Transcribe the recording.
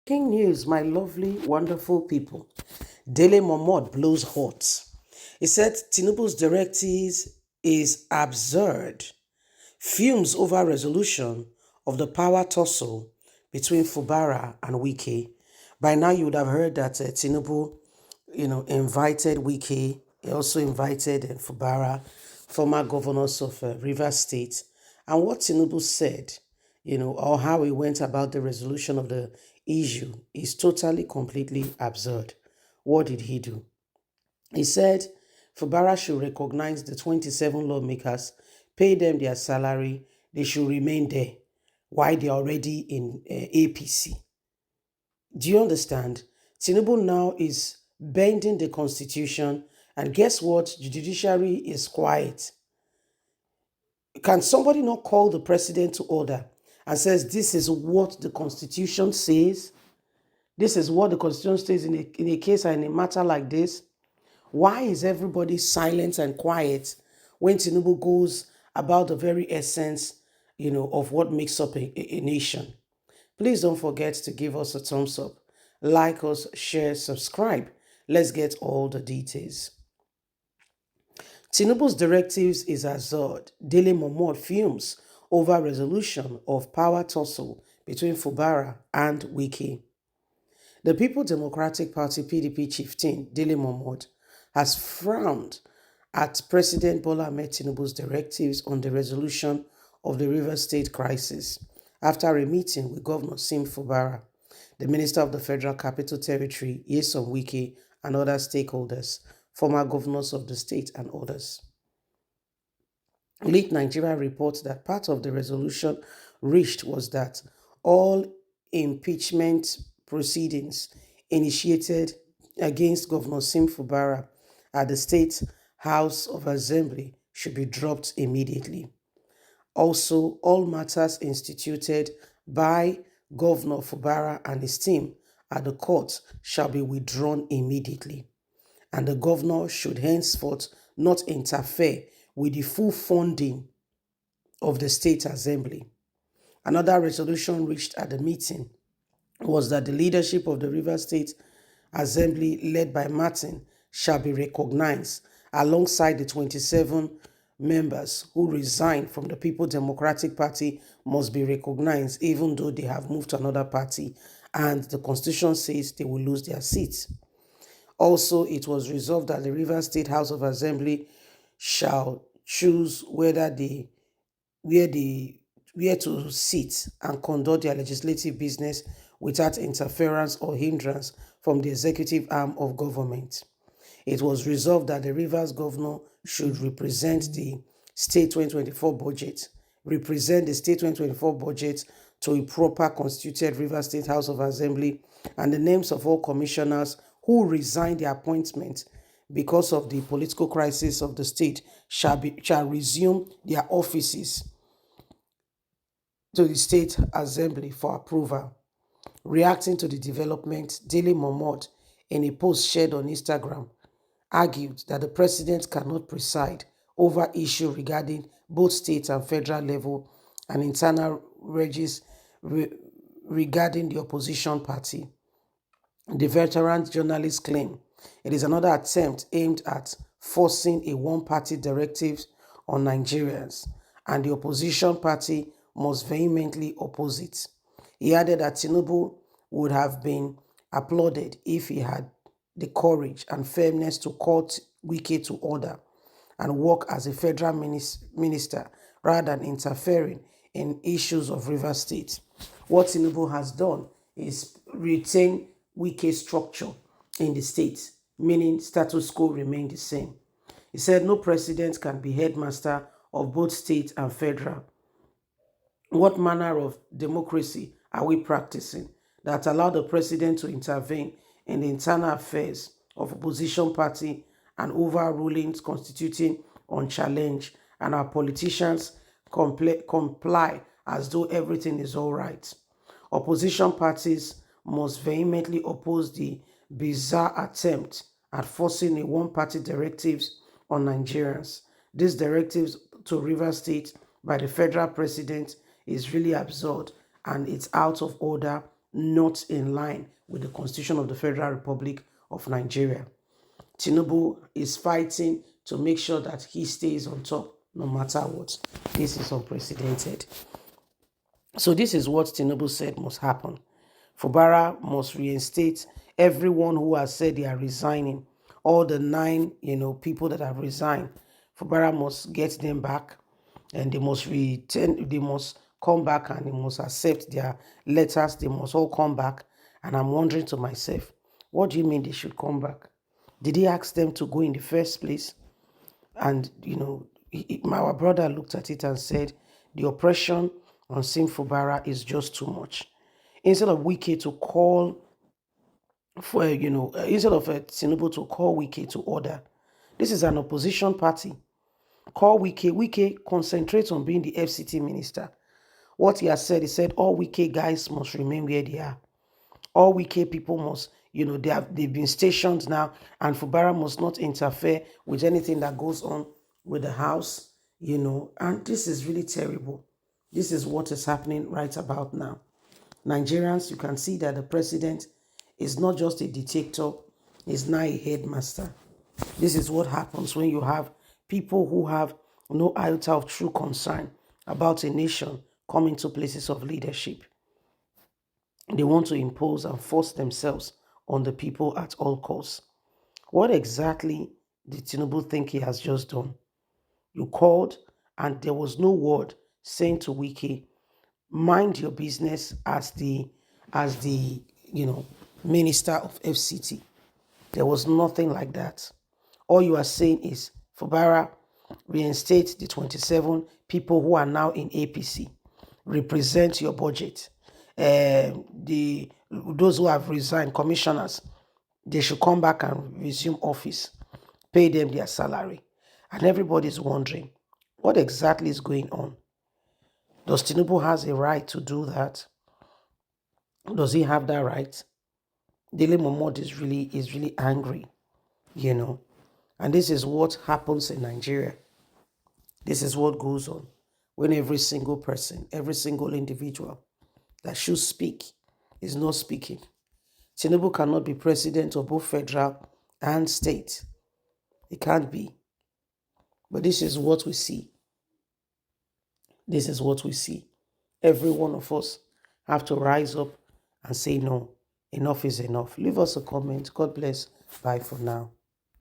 King news, my lovely, wonderful people. Dele Momodu blows hot. He said Tinubu's directives is absurd. Fumes over resolution of the power tussle between Fubara and Wike. By now, you would have heard that Tinubu, invited Wike. He also invited Fubara, former governors of Rivers State. And what Tinubu said, or how he went about the resolution of the issue is totally, completely absurd. What did he do? He said Fubara should recognize the 27 lawmakers, pay them their salary, they should remain there while they're already in APC. Do you understand? Tinubu now is bending the constitution, and guess what? The judiciary is quiet. Can somebody not call the president to order and says this is what the constitution says? This is what the constitution says in a case and in a matter like this. Why is everybody silent and quiet when Tinubu goes about the very essence, of what makes up a nation? Please don't forget to give us a thumbs up, like us, share, subscribe. Let's get all the details. Tinubu's directives is absurd. Dele Momodu fumes over resolution of power tussle between Fubara and Wike. The People Democratic Party (PDP) chieftain Dele Momodu has frowned at President Bola Ahmed Tinubu's directives on the resolution of the Rivers State crisis after a meeting with Governor Sim Fubara, the Minister of the Federal Capital Territory, Nyesom Wike, and other stakeholders, former governors of the state, and others. Late Nigeria reports that part of the resolution reached was that all impeachment proceedings initiated against Governor Sim Fubara at the State House of Assembly should be dropped immediately. Also, all matters instituted by Governor Fubara and his team at the court shall be withdrawn immediately, and the governor should henceforth not interfere with the full funding of the State Assembly. Another resolution reached at the meeting was that the leadership of the River State Assembly, led by Martin, shall be recognized alongside the 27 members who resigned from the People Democratic Party must be recognized even though they have moved to another party and the constitution says they will lose their seats. Also, it was resolved that the Rivers State House of Assembly shall choose where to sit and conduct their legislative business without interference or hindrance from the executive arm of government. It was resolved that the Rivers governor should represent the state 2024 budget, to a proper constituted Rivers State House of Assembly, and the names of all commissioners who resigned their appointment because of the political crisis of the state shall resume their offices to the State Assembly for approval. Reacting to the development, Dele Momodu, in a post shared on Instagram, argued that the president cannot preside over issues regarding both state and federal level and internal regis regarding the opposition party. The veteran journalist claimed it is another attempt aimed at forcing a one-party directive on Nigerians, and the opposition party must vehemently oppose it. He added that Tinubu would have been applauded if he had the courage and firmness to call Wike to order and work as a federal minister rather than interfering in issues of River State. What Tinubu has done is retain Wike's structure in the state, meaning status quo remain the same. He said no president can be headmaster of both state and federal. What manner of democracy are we practicing that allow the president to intervene in the internal affairs of opposition party and over rulings constituting unchallenged, and our politicians comply as though everything is all right? Opposition parties must vehemently oppose the bizarre attempt at forcing a one-party directives on Nigerians. These directives to Rivers State by the federal president is really absurd and it's out of order not in line with the Constitution of the Federal Republic of Nigeria. Tinubu is fighting to make sure that he stays on top no matter what. This is unprecedented. So this is what Tinubu said must happen. Fubara must reinstate everyone who has said they are resigning. All the 9, people that have resigned. Fubara must get them back, and they must return. They must come back, and they must accept their letters. They must all come back. And I'm wondering to myself, what do you mean they should come back? Did he ask them to go in the first place? And, our brother looked at it and said, the oppression on Sim Fubara is just too much. Instead of Wike to call for, instead of Tinubu to call Wike to order, this is an opposition party. Call Wike. Wike concentrates on being the FCT minister. What he has said, he said all Wike guys must remain where they are. All Wike people must, they've been stationed now, and Fubara must not interfere with anything that goes on with the house, and this is really terrible. This is what is happening right about now. Nigerians, you can see that the president is not just a dictator, he's now a headmaster. This is what happens when you have people who have no iota of true concern about a nation coming to places of leadership. They want to impose and force themselves on the people at all costs. What exactly did Tinubu think he has just done? You called and there was no word saying to Wike, mind your business as the minister of FCT. There was nothing like that. All you are saying is, Fubara, reinstate the 27 people who are now in APC. Represent your budget. Those who have resigned, commissioners, they should come back and resume office. Pay them their salary. And everybody's wondering, what exactly is going on? Does Tinubu has a right to do that? Does he have that right? Dele Momodu is really angry, And this is what happens in Nigeria. This is what goes on when every single person, every single individual that should speak is not speaking. Tinubu cannot be president of both federal and state. It can't be. But this is what we see. This is what we see. Every one of us have to rise up and say no. Enough is enough. Leave us a comment. God bless. Bye for now.